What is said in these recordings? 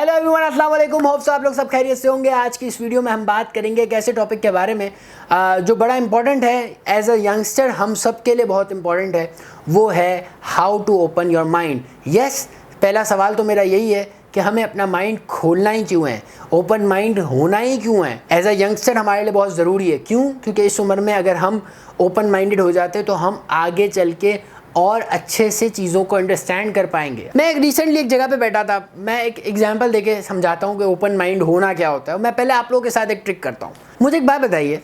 Hello everyone, अस्सलाम वालेकुम। Hopes आप लोग सब खैरियत से होंगे। आज की इस वीडियो में हम बात करेंगे एक ऐसे टॉपिक के बारे में जो बड़ा इंपॉर्टेंट है एज अ यंगस्टर, हम सब के लिए बहुत इंपॉर्टेंट है। वो है how to open your mind. Yes, पहला सवाल तो मेरा यही है कि हमें अपना माइंड खोलना ही क्यों है, ओपन माइंड होना ही क्यों है। एज अ यंगस्टर हमारे लिए बहुत ज़रूरी है। क्यों? क्योंकि इस उम्र में अगर हम ओपन माइंडेड हो जाते तो हम आगे चल के और अच्छे से चीज़ों को अंडरस्टैंड कर पाएंगे। मैं रिसेंटली एक जगह पे बैठा था, मैं एक एग्जांपल देके समझाता हूँ कि ओपन माइंड होना क्या होता है। मैं पहले आप लोगों के साथ एक ट्रिक करता हूँ। मुझे एक बात बताइए,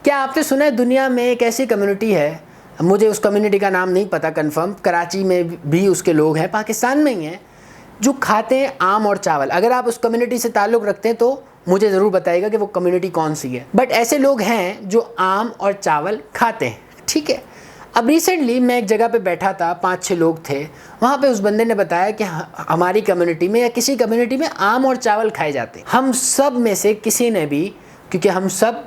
क्या आपने सुना है दुनिया में एक ऐसी कम्युनिटी है, मुझे उस कम्युनिटी का नाम नहीं पता कन्फर्म, कराची में भी उसके लोग हैं, पाकिस्तान में ही हैं, जो खाते हैं आम और चावल। अगर आप उस कम्युनिटी से ताल्लुक़ रखते हैं तो मुझे ज़रूर बताइएगा कि वो कम्युनिटी कौन सी है। बट ऐसे लोग हैं जो आम और चावल खाते हैं, ठीक है। अब रिसेंटली मैं एक जगह पे बैठा था, 5-6 लोग थे वहाँ पे। उस बंदे ने बताया कि हमारी कम्युनिटी में या किसी कम्युनिटी में आम और चावल खाए जाते हैं। हम सब में से किसी ने भी, क्योंकि हम सब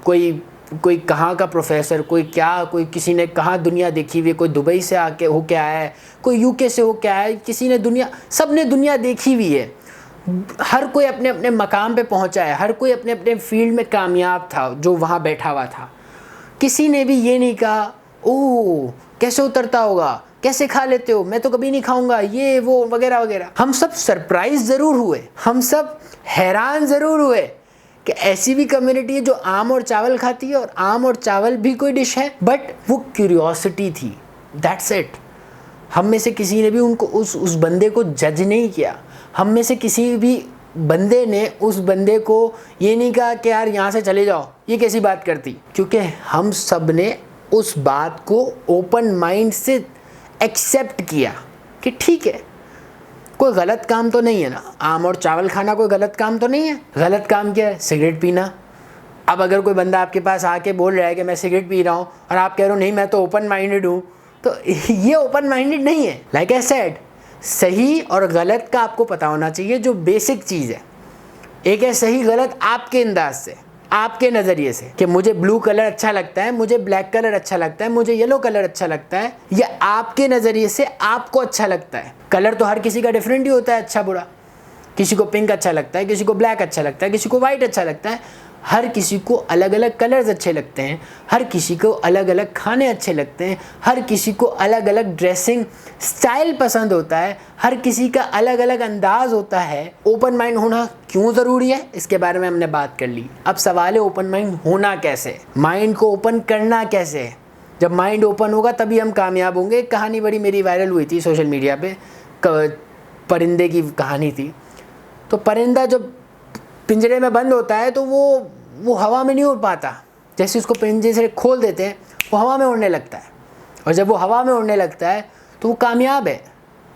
कोई कहाँ का प्रोफेसर, कोई क्या, कोई किसी ने कहाँ दुनिया देखी हुई है, कोई दुबई से आके होके आया है, कोई यूके से होके आया है, किसी ने दुनिया, सब ने दुनिया देखी हुई है। हर कोई अपने अपने मकाम पे पहुँचा है, हर कोई अपने अपने फील्ड में कामयाब था जो वहाँ बैठा हुआ था। किसी ने भी ये नहीं कहा ओह कैसे उतरता होगा, कैसे खा लेते हो, मैं तो कभी नहीं खाऊंगा, ये वो वगैरह वगैरह। हम सब सरप्राइज ज़रूर हुए, हम सब हैरान ज़रूर हुए कि ऐसी भी कम्युनिटी है जो आम और चावल खाती है, और आम और चावल भी कोई डिश है। बट वो क्यूरियोसिटी थी, दैट्स इट। हम में से किसी ने भी उनको उस बंदे को जज नहीं किया। हम में से किसी भी बंदे ने उस बंदे को ये नहीं कहा कि यार यहाँ से चले जाओ, ये कैसी बात करती। क्योंकि हम सब ने उस बात को ओपन माइंड से एक्सेप्ट किया कि ठीक है, कोई गलत काम तो नहीं है ना, आम और चावल खाना कोई गलत काम तो नहीं है। गलत काम क्या है? सिगरेट पीना। अब अगर कोई बंदा आपके पास आके बोल रहा है कि मैं सिगरेट पी रहा हूँ और आप कह रहे हो नहीं मैं तो ओपन माइंडेड हूँ, तो ये ओपन माइंडेड नहीं है। लाइक आई सेड, सही और गलत का आपको पता होना चाहिए, जो बेसिक चीज़ है। एक है सही गलत आपके अंदाज से, आपके नज़रिए से, कि मुझे ब्लू कलर अच्छा लगता है, मुझे ब्लैक कलर अच्छा लगता है, मुझे येलो कलर अच्छा लगता है, या आपके नज़रिए से आपको अच्छा लगता है। कलर तो हर किसी का डिफरेंट ही होता है, अच्छा बुरा। किसी को पिंक अच्छा लगता है, किसी को ब्लैक अच्छा लगता है, किसी को वाइट अच्छा लगता है। हर किसी को अलग अलग कलर्स अच्छे लगते हैं, हर किसी को अलग अलग खाने अच्छे लगते हैं, हर किसी को अलग अलग ड्रेसिंग स्टाइल पसंद होता है, हर किसी का अलग अलग अंदाज होता है। ओपन माइंड होना क्यों ज़रूरी है, इसके बारे में हमने बात कर ली। अब सवाल है ओपन माइंड होना कैसे, माइंड को ओपन करना कैसे है। जब माइंड ओपन होगा तभी हम कामयाब होंगे। एक कहानी बड़ी मेरी वायरल हुई थी सोशल मीडिया पे, परिंदे की कहानी थी। तो परिंदा जब पिंजरे में बंद होता है तो वो हवा में नहीं उड़ पाता। जैसे उसको पिंजरे से खोल देते हैं वो हवा में उड़ने लगता है, और जब वो हवा में उड़ने लगता है तो वो कामयाब है।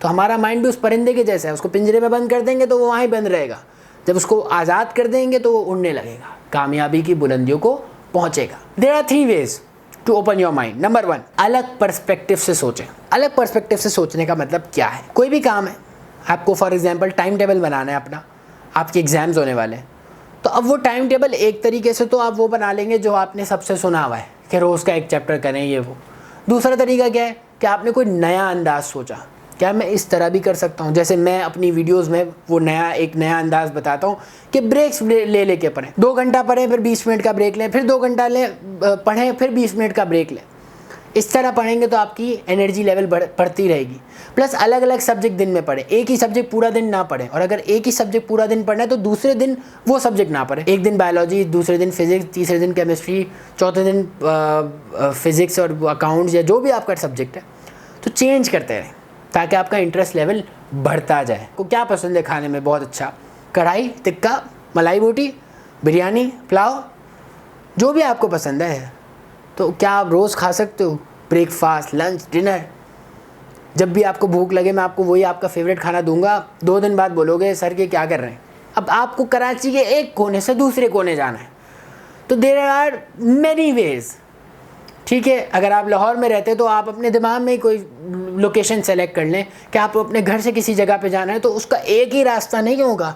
तो हमारा माइंड भी उस परिंदे के जैसा है, उसको पिंजरे में बंद कर देंगे तो वो वहीं बंद रहेगा, जब उसको आज़ाद कर देंगे तो वो उड़ने लगेगा, कामयाबी की बुलंदियों को पहुँचेगा। There are 3 ways to open your mind. Number 1, अलग पर्सपेक्टिव से सोचें। अलग पर्सपेक्टिव से सोचने का मतलब क्या है? कोई भी काम है, आपको फॉर एग्जांपल टाइम टेबल बनाना है अपना, आपके एग्ज़ाम्स होने वाले हैं, तो अब वो टाइम टेबल एक तरीके से तो आप वो बना लेंगे जो आपने सबसे सुना हुआ है कि रोज़ का एक चैप्टर करें, ये वो। दूसरा तरीका क्या है कि आपने कोई नया अंदाज़ सोचा, क्या मैं इस तरह भी कर सकता हूँ। जैसे मैं अपनी वीडियोस में वो एक नया अंदाज़ बताता हूँ कि ब्रेक्स ले लेके पढ़ें, 2 घंटा पढ़ें फिर 20 मिनट का ब्रेक लें, फिर 2 घंटा पढ़ें फिर 20 मिनट का ब्रेक लें। इस तरह पढ़ेंगे तो आपकी एनर्जी लेवल बढ़ती रहेगी। प्लस अलग अलग सब्जेक्ट दिन में पढ़ें, एक ही सब्जेक्ट पूरा दिन ना पढ़ें। और अगर एक ही सब्जेक्ट पूरा दिन पढ़ना है तो दूसरे दिन वो सब्जेक्ट ना पढ़ें। एक दिन बायोलॉजी, दूसरे दिन फिजिक्स, तीसरे दिन केमिस्ट्री, चौथे दिन फिजिक्स और अकाउंट्स या जो भी आपका सब्जेक्ट है, तो चेंज करते रहें ताकि आपका इंटरेस्ट लेवल बढ़ता जाए। को क्या पसंद है खाने में बहुत अच्छा? कढ़ाई, टिक्का, मलाई बोटी, बिरयानी, पुलाव, जो भी आपको पसंद है, तो क्या आप रोज़ खा सकते हो? ब्रेकफास्ट, लंच, डिनर, जब भी आपको भूख लगे मैं आपको वही आपका फेवरेट खाना दूंगा। 2 दिन बाद बोलोगे सर के क्या कर रहे हैं। अब आपको कराची के एक कोने से दूसरे कोने जाना है, तो देयर आर मैनी वेज, ठीक है। अगर आप लाहौर में रहते तो आप अपने दिमाग में कोई लोकेशन सेलेक्ट कर लें कि आपको अपने घर से किसी जगह पे जाना है, तो उसका एक ही रास्ता नहीं होगा,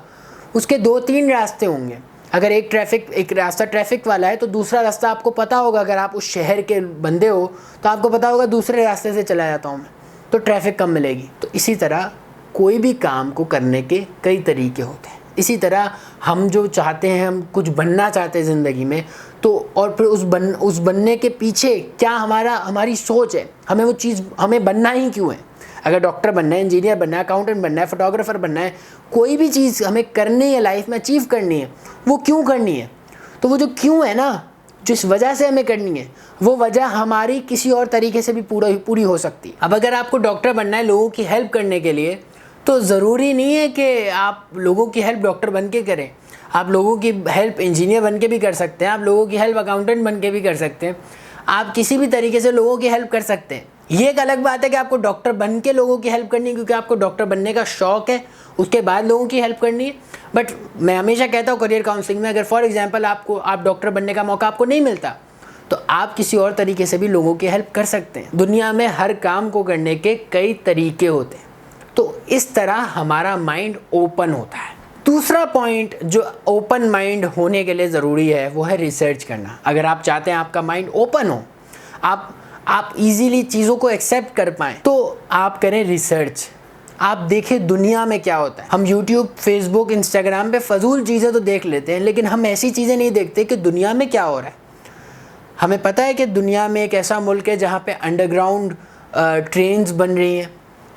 उसके 2-3 रास्ते होंगे। अगर एक रास्ता ट्रैफिक वाला है तो दूसरा रास्ता आपको पता होगा। अगर आप उस शहर के बंदे हो तो आपको पता होगा दूसरे रास्ते से चला जाता हूँ मैं, तो ट्रैफिक कम मिलेगी। तो इसी तरह कोई भी काम को करने के कई तरीके होते हैं। इसी तरह हम जो चाहते हैं, हम कुछ बनना चाहते हैं ज़िंदगी में, तो और फिर उस बनने के पीछे क्या हमारी सोच है, हमें वो चीज़ हमें बनना ही क्यों है। अगर डॉक्टर बनना है, इंजीनियर बनना है, अकाउंटेंट बनना है, फोटोग्राफर बनना है, कोई भी चीज़ हमें करनी है, लाइफ में अचीव करनी है, वो क्यों करनी है। तो वो जो क्यों है ना, जिस वजह से हमें करनी है, वो वजह हमारी किसी और तरीके से भी पूरी हो सकती है। अब अगर आपको डॉक्टर बनना है लोगों की हेल्प करने के लिए, तो ज़रूरी नहीं है कि आप लोगों की हेल्प डॉक्टर बन के करें। आप लोगों की हेल्प इंजीनियर बन के भी कर सकते हैं, आप लोगों की हेल्प अकाउंटेंट बन के भी कर सकते हैं, आप किसी भी तरीके से लोगों की हेल्प कर सकते हैं। ये एक अलग बात है कि आपको डॉक्टर बन के लोगों की हेल्प करनी है क्योंकि आपको डॉक्टर बनने का शौक़ है, उसके बाद लोगों की हेल्प करनी है। बट मैं हमेशा कहता हूँ करियर काउंसलिंग में, अगर फॉर एग्जांपल आप डॉक्टर बनने का मौका आपको नहीं मिलता, तो आप किसी और तरीके से भी लोगों की हेल्प कर सकते हैं। दुनिया में हर काम को करने के कई तरीके होते हैं, तो इस तरह हमारा माइंड ओपन होता है। दूसरा पॉइंट जो ओपन माइंड होने के लिए ज़रूरी है वो है रिसर्च करना। अगर आप चाहते हैं आपका माइंड ओपन हो, आप इजीली चीज़ों को एक्सेप्ट कर पाएँ, तो आप करें रिसर्च। आप देखें दुनिया में क्या होता है। हम यूट्यूब, फेसबुक, इंस्टाग्राम पे फजूल चीज़ें तो देख लेते हैं, लेकिन हम ऐसी चीज़ें नहीं देखते कि दुनिया में क्या हो रहा है। हमें पता है कि दुनिया में एक ऐसा मुल्क है जहाँ पे अंडरग्राउंड ट्रेन्स बन रही हैं।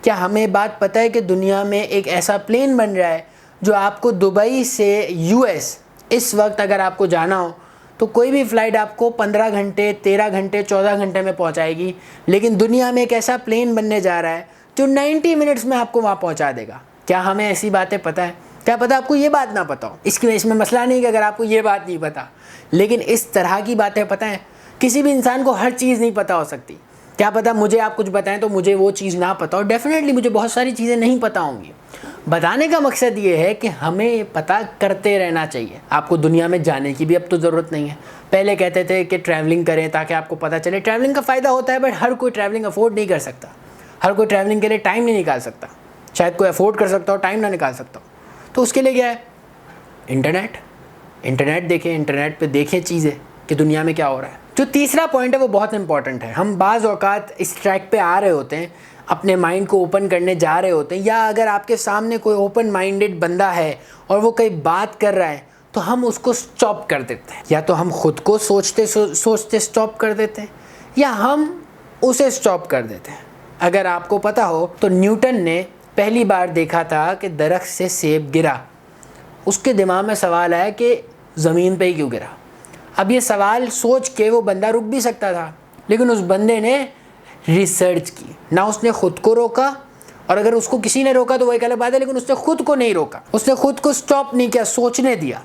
क्या हमें बात पता है कि दुनिया में एक ऐसा प्लेन बन रहा है जो आपको दुबई से यूएस इस वक्त अगर आपको जाना हो तो कोई भी फ़्लाइट आपको 15 घंटे, 13 घंटे, 14 घंटे में पहुंचाएगी, लेकिन दुनिया में एक ऐसा प्लेन बनने जा रहा है जो 90 मिनट्स में आपको वहां पहुंचा देगा। क्या हमें ऐसी बातें पता है? क्या पता आपको ये बात ना पता हो। इसमें मसला नहीं कि अगर आपको ये बात नहीं पता, लेकिन इस तरह की बातें पता है। किसी भी इंसान को हर चीज़ नहीं पता हो सकती। क्या पता मुझे आप कुछ बताएं तो मुझे वो चीज़ ना पता हो। डेफिनेटली मुझे बहुत सारी चीज़ें नहीं पता होंगी। बताने का मकसद ये है कि हमें पता करते रहना चाहिए। आपको दुनिया में जाने की भी अब तो ज़रूरत नहीं है। पहले कहते थे कि ट्रैवलिंग करें ताकि आपको पता चले। ट्रैवलिंग का फ़ायदा होता है, बट हर कोई ट्रैवलिंग अफोर्ड नहीं कर सकता। हर कोई ट्रैवलिंग के लिए टाइम नहीं निकाल सकता। शायद कोई अफोर्ड कर सकता हो, टाइम ना निकाल सकता हो। तो उसके लिए क्या है? इंटरनेट देखें, इंटरनेट पे देखें चीज़ें कि दुनिया में क्या हो रहा है। जो तीसरा पॉइंट है वो बहुत इंपॉर्टेंट है। हम बाज़ औक़ात इस ट्रैक पे आ रहे होते हैं, अपने माइंड को ओपन करने जा रहे होते हैं, या अगर आपके सामने कोई ओपन माइंडेड बंदा है और वो कई बात कर रहा है तो हम उसको स्टॉप कर देते हैं। या तो हम खुद को सोचते स्टॉप कर देते हैं, या हम उसे स्टॉप कर देते हैं। अगर आपको पता हो तो न्यूटन ने पहली बार देखा था कि दरख्त से सेब गिरा। उसके दिमाग में सवाल आया कि ज़मीन पे ही क्यों गिरा। अब ये सवाल सोच के वो बंदा रुक भी सकता था, लेकिन उस बंदे ने रिसर्च की। ना उसने खुद को रोका, और अगर उसको किसी ने रोका तो वो एक अलग बात है, लेकिन उसने खुद को नहीं रोका। उसने खुद को स्टॉप नहीं किया, सोचने दिया।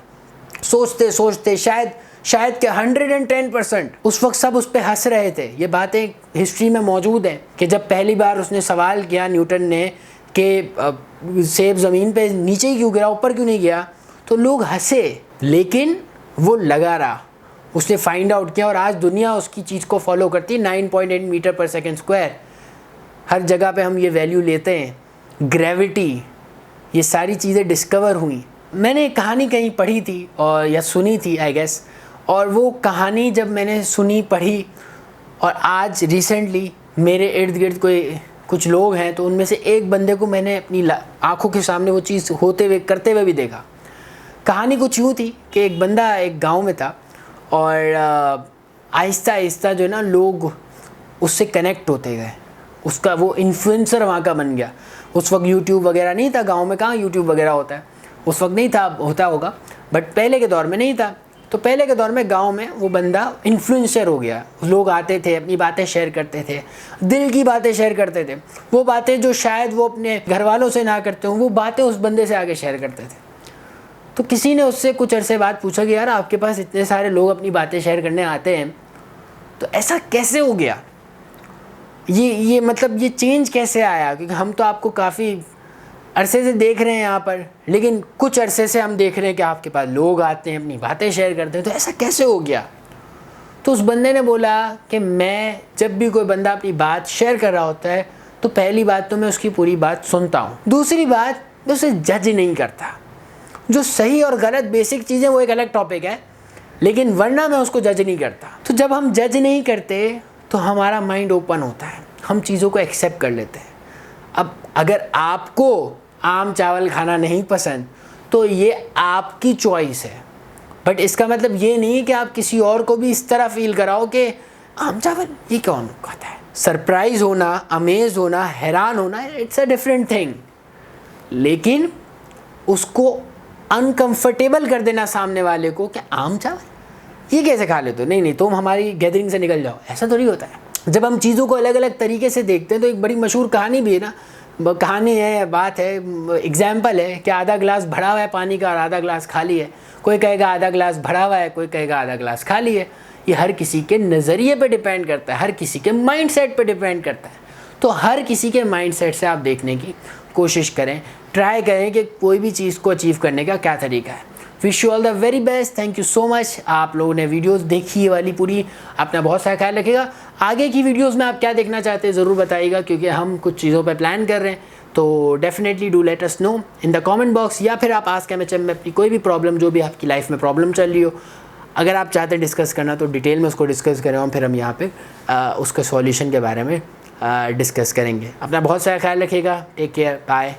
सोचते सोचते शायद कि 110% उस वक्त सब उस पर हंस रहे थे। ये बातें हिस्ट्री में मौजूद हैं कि जब पहली बार उसने सवाल किया न्यूटन ने कि सेब ज़मीन पे नीचे ही क्यों गिरा, ऊपर क्यों नहीं गया, तो लोग हंसे, लेकिन वो लगा रहा। उसने फाइंड आउट किया और आज दुनिया उसकी चीज़ को फॉलो करती है। 9.8 मीटर पर सेकेंड स्क्वायर, हर जगह पे हम ये वैल्यू लेते हैं। ग्रेविटी, ये सारी चीज़ें डिस्कवर हुई। मैंने एक कहानी कहीं पढ़ी थी और या सुनी थी आई गेस, और वो कहानी जब मैंने सुनी, पढ़ी, और आज रिसेंटली मेरे इर्द गिर्द कुछ लोग हैं, तो उनमें से एक बंदे को मैंने अपनी आँखों के सामने वो चीज़ होते हुए, करते हुए भी देखा। कहानी कुछ यूँ थी कि एक बंदा एक गांव में था और आहिस्ता आहिस्ता जो है ना लोग उससे कनेक्ट होते गए। उसका वो इन्फ्लुएंसर वहाँ का बन गया। उस वक्त यूट्यूब वगैरह नहीं था, गांव में कहाँ यूट्यूब वगैरह होता है, उस वक्त नहीं था, होता होगा बट पहले के दौर में नहीं था। तो पहले के दौर में गांव में वो बंदा इन्फ्लुएंसर हो गया। लोग आते थे, अपनी बातें शेयर करते थे, दिल की बातें शेयर करते थे। वो बातें जो शायद वो अपने घर वालों से ना करते हों, वो बातें उस बंदे से आगे शेयर करते थे। तो किसी ने उससे कुछ अरसे बाद पूछा कि यार आपके पास इतने सारे लोग अपनी बातें शेयर करने आते हैं, तो ऐसा कैसे हो गया? ये मतलब ये चेंज कैसे आया? क्योंकि हम तो आपको काफ़ी अरसे से देख रहे हैं यहाँ पर, लेकिन कुछ अरसे से हम देख रहे हैं कि आपके पास लोग आते हैं, अपनी बातें शेयर करते हैं, तो ऐसा कैसे हो गया? तो उस बंदे ने बोला कि मैं जब भी कोई बंदा अपनी बात शेयर कर रहा होता है तो पहली बात तो मैं उसकी पूरी बात सुनता हूँ, दूसरी बात मैं उसे जज नहीं करता। जो सही और गलत बेसिक चीज़ें वो एक अलग टॉपिक है, लेकिन वरना मैं उसको जज नहीं करता। तो जब हम जज नहीं करते तो हमारा माइंड ओपन होता है, हम चीज़ों को एक्सेप्ट कर लेते हैं। अब अगर आपको आम चावल खाना नहीं पसंद तो ये आपकी चॉइस है, बट इसका मतलब ये नहीं है कि आप किसी और को भी इस तरह फील कराओ कि आम चावल ये कौन खाता है। सरप्राइज होना, अमेज होना, हैरान होना, इट्स अ डिफरेंट थिंग, लेकिन उसको अनकंफर्टेबल कर देना सामने वाले को कि आम चावल ये कैसे खा लेते हो, नहीं तुम हमारी गैदरिंग से निकल जाओ, ऐसा थोड़ी होता है। जब हम चीज़ों को अलग अलग तरीके से देखते हैं तो एक बड़ी मशहूर कहानी भी है ना, कहानी है, बात है, एग्जाम्पल है कि आधा गिलास भरा हुआ है पानी का और आधा गिलास खाली है। कोई कहेगा आधा गिलास भरा हुआ है, कोई कहेगा आधा गिलास खाली है। ये हर किसी के नज़रिए पे डिपेंड करता है, हर किसी के माइंडसेट पे डिपेंड करता है। तो हर किसी के माइंडसेट से आप देखने की कोशिश करें, ट्राई करें कि कोई भी चीज़ को अचीव करने का क्या तरीका है। Wish you all the very best, thank you so much. आप लोगों ने वीडियोस देखी ये वाली पूरी, अपना बहुत सारा ख्याल रखिएगा। आगे की वीडियोस में आप क्या देखना चाहते हैं ज़रूर बताइएगा, क्योंकि हम कुछ चीज़ों पे प्लान कर रहे हैं। तो definitely do let us know in the comment box, या फिर आप आस्क MHM में अपनी कोई भी प्रॉब्लम, जो भी आपकी लाइफ में प्रॉब्लम चल रही हो, अगर आप चाहते हैं डिस्कस करना तो डिटेल में उसको डिस्कस करें और फिर हम यहाँ पे उसके सॉल्यूशन के बारे में डिस्कस करेंगे। अपना बहुत सारा ख्याल रखिएगा, टेक केयर, बाय।